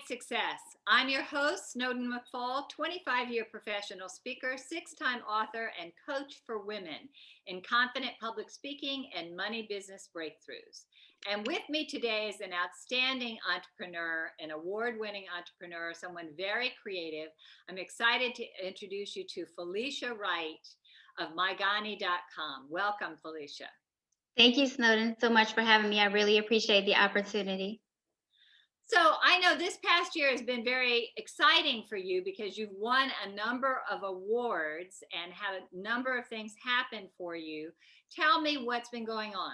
Overnight Success. I'm your host, Snowden McFall, 25-year professional speaker, 6-time author, and coach for women in confident public speaking and money business breakthroughs. And with me today is an outstanding entrepreneur, an award-winning entrepreneur, someone very creative. I'm excited to introduce you to Felicia Wright of mygani.com. Welcome, Felicia. Thank you, Snowden, so much for having me. I really appreciate the opportunity. So I know this past year has been very exciting for you because you've won a number of awards and had a number of things happen for you. Tell me what's been going on.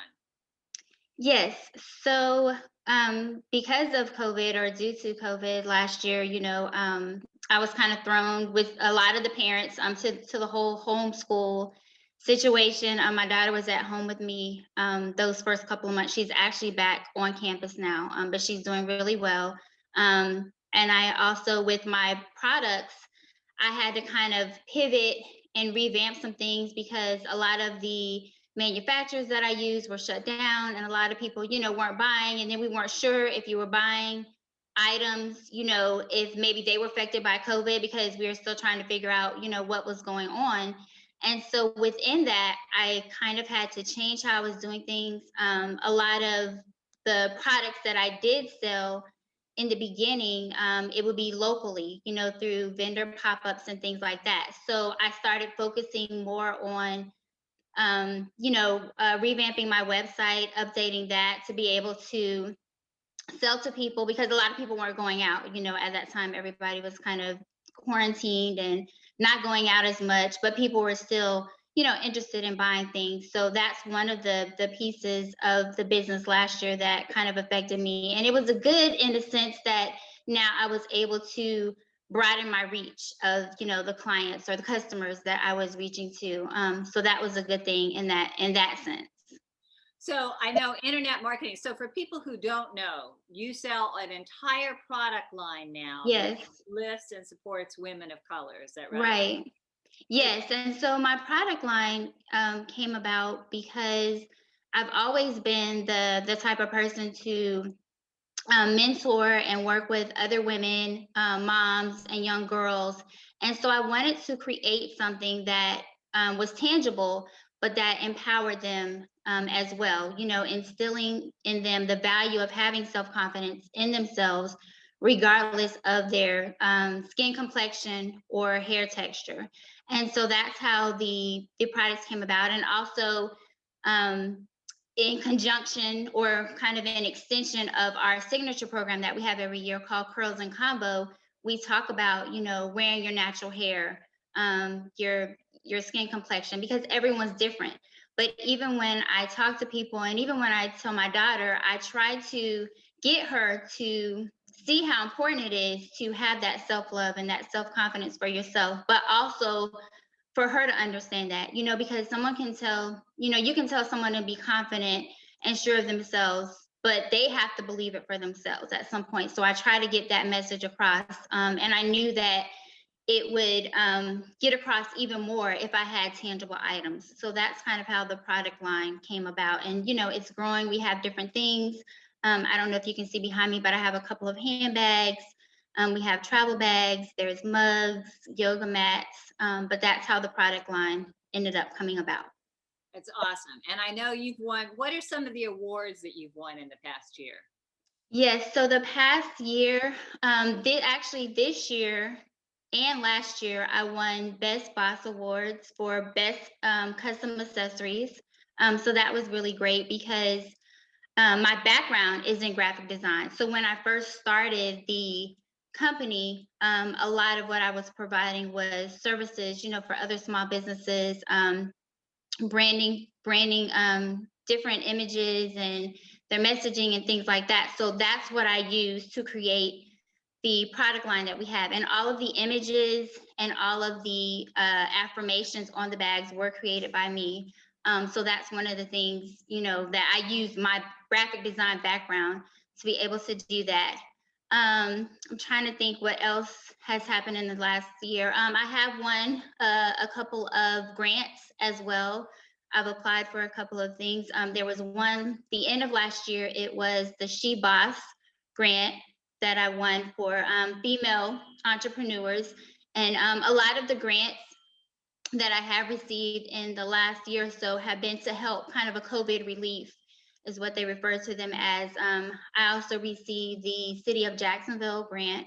Yes, so because of COVID or due to COVID last year, I was kind of thrown with a lot of the parents to the whole homeschool situation. My daughter was at home with me those first couple of months. She's actually back on campus now, but she's doing really well. And I also, with my products, I had to kind of pivot and revamp some things because a lot of the manufacturers that I used were shut down and a lot of people, weren't buying. And then we weren't sure if you were buying items, if maybe they were affected by COVID because we were still trying to figure out, what was going on. And so within that, I kind of had to change how I was doing things. A lot of the products that I did sell in the beginning, it would be locally, through vendor pop-ups and things like that. So I started focusing more on revamping my website, updating that to be able to sell to people because a lot of people weren't going out. At that time, everybody was kind of quarantined and not going out as much, but people were still, interested in buying things. So that's one of the pieces of the business last year that kind of affected me. And it was a good in the sense that now I was able to broaden my reach of, the clients or the customers that I was reaching to. So that was a good thing in that sense. So I know internet marketing. So for people who don't know, you sell an entire product line now that Yes. lifts and supports women of color. Is that right? Right. Yes. And so my product line came about because I've always been the type of person to mentor and work with other women, moms, and young girls. And so I wanted to create something that was tangible, but that empowered them as well, instilling in them the value of having self-confidence in themselves, regardless of their skin complexion or hair texture. And so that's how the products came about. And also, in conjunction or kind of an extension of our signature program that we have every year called Curls and Combo, we talk about, wearing your natural hair, your skin complexion, because everyone's different. But even when I talk to people and even when I tell my daughter, I try to get her to see how important it is to have that self-love and that self-confidence for yourself, but also for her to understand that, because someone can tell, you can tell someone to be confident and sure of themselves, but they have to believe it for themselves at some point. So I try to get that message across. And I knew that it would get across even more if I had tangible items. So that's kind of how the product line came about. And, it's growing. We have different things. I don't know if you can see behind me, but I have a couple of handbags. We have travel bags, there's mugs, yoga mats, but that's how the product line ended up coming about. It's awesome. And I know you've won. What are some of the awards that you've won in the past year? Yes, so the past year, this year and last year, I won Best Boss Awards for Best Custom Accessories. So that was really great because my background is in graphic design. So when I first started the company, a lot of what I was providing was services, for other small businesses, branding, different images and their messaging and things like that. So that's what I use to create the product line that we have. And all of the images and all of the affirmations on the bags were created by me. So that's one of the things, that I use my graphic design background to be able to do that. I'm trying to think what else has happened in the last year. I have won a couple of grants as well. I've applied for a couple of things. There was one, the end of last year, it was the She Boss grant. that I won for female entrepreneurs. And a lot of the grants that I have received in the last year or so have been to help kind of a COVID relief, is what they refer to them as. I also received the City of Jacksonville grant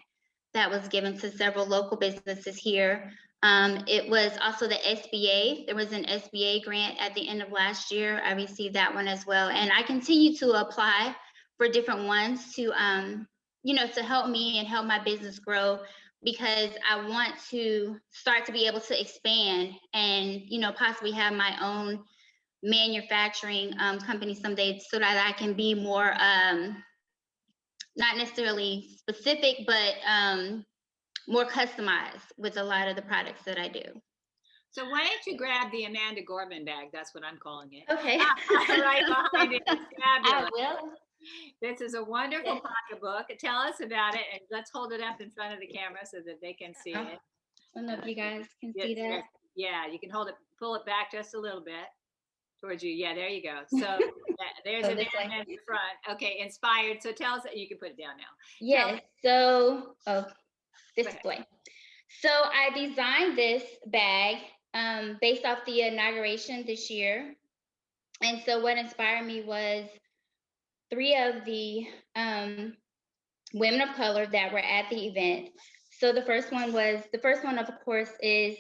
that was given to several local businesses here. It was also the SBA. There was an SBA grant at the end of last year. I received that one as well. And I continue to apply for different ones to, to help me and help my business grow, because I want to start to be able to expand and, possibly have my own manufacturing company someday, so that I can be more, not necessarily specific, but more customized with a lot of the products that I do. So why don't you grab the Amanda Gorman bag? That's what I'm calling it. Okay. Right behind it. It's fabulous. I will. This is a wonderful pocketbook. Tell us about it, and let's hold it up in front of the camera so that they can see it. I don't know if you guys can see that. Yes. Yeah, you can pull it back just a little bit towards you. Yeah, there you go. So there's Amanda in the front. Okay, inspired. So tell us, you can put it down now. Yes. This way. So I designed this bag based off the inauguration this year. And so what inspired me was 3 of the women of color that were at the event. So the first one, of course, is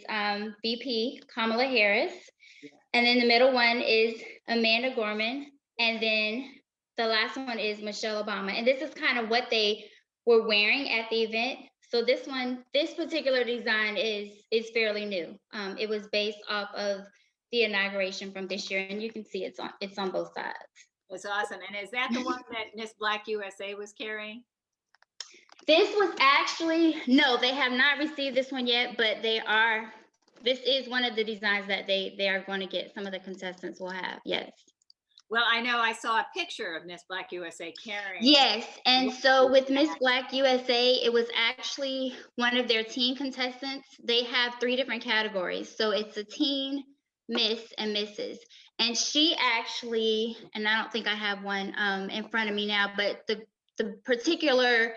VP Kamala Harris. Yeah. And then the middle one is Amanda Gorman. And then the last one is Michelle Obama. And this is kind of what they were wearing at the event. So this particular design is fairly new. It was based off of the inauguration from this year, and you can see it's on both sides. That's awesome. And is that the one that Miss Black USA was carrying? This was actually, no, they have not received this one yet, but this is one of the designs that they are going to get. Some of the contestants will have, yes. Well, I know I saw a picture of Miss Black USA carrying. Yes, and so with Miss Black USA, it was actually one of their teen contestants. They have 3 different categories. So it's a teen, Miss, and Mrs. And she actually, and I don't think I have one in front of me now, but the particular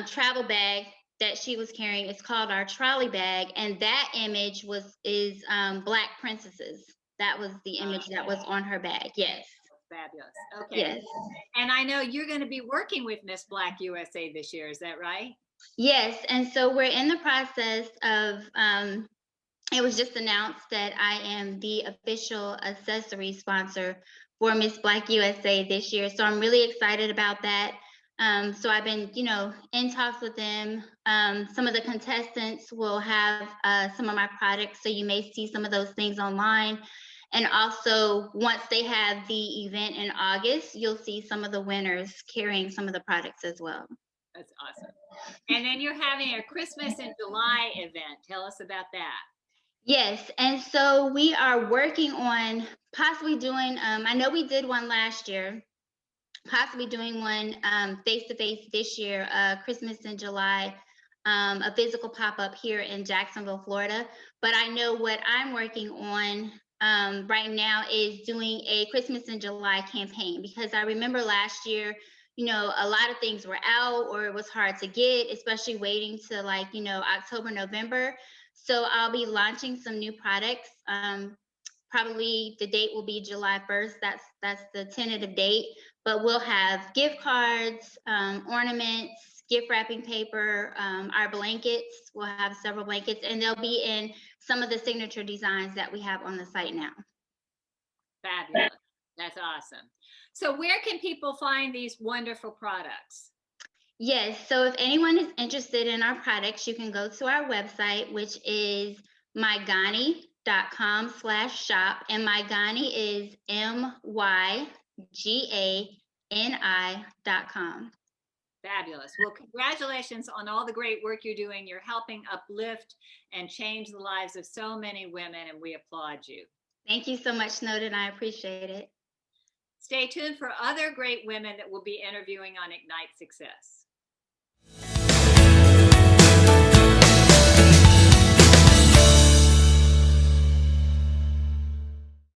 travel bag that she was carrying is called our trolley bag, and that image is Black princesses. That was the image that was on her bag. Yes. Fabulous. Okay. Yes. And I know you're going to be working with Miss Black USA this year. Is that right? Yes. And so we're in the process of, it was just announced that I am the official accessory sponsor for Miss Black USA this year. So I'm really excited about that. So I've been, in talks with them. Some of the contestants will have some of my products, so you may see some of those things online. And also, once they have the event in August, you'll see some of the winners carrying some of the products as well. That's awesome. And then you're having a Christmas in July event. Tell us about that. Yes, and so we are working on possibly doing, I know we did one last year, possibly doing one face-to-face this year, Christmas in July, a physical pop-up here in Jacksonville, Florida. But I know what I'm working on right now is doing a Christmas in July campaign, because I remember last year, a lot of things were out, or it was hard to get, especially waiting to October, November. So I'll be launching some new products. Probably the date will be July 1st. That's the tentative date. But we'll have gift cards, ornaments, gift wrapping paper, our blankets. We'll have several blankets, and they'll be in some of the signature designs that we have on the site now. Fabulous. That's awesome. So where can people find these wonderful products? Yes. So if anyone is interested in our products, you can go to our website, which is mygani.com/shop. And Mygani is MYGANI.com. Fabulous. Well, congratulations on all the great work you're doing. You're helping uplift and change the lives of so many women, and we applaud you. Thank you so much, Snowden. I appreciate it. Stay tuned for other great women that we'll be interviewing on Ignite Success.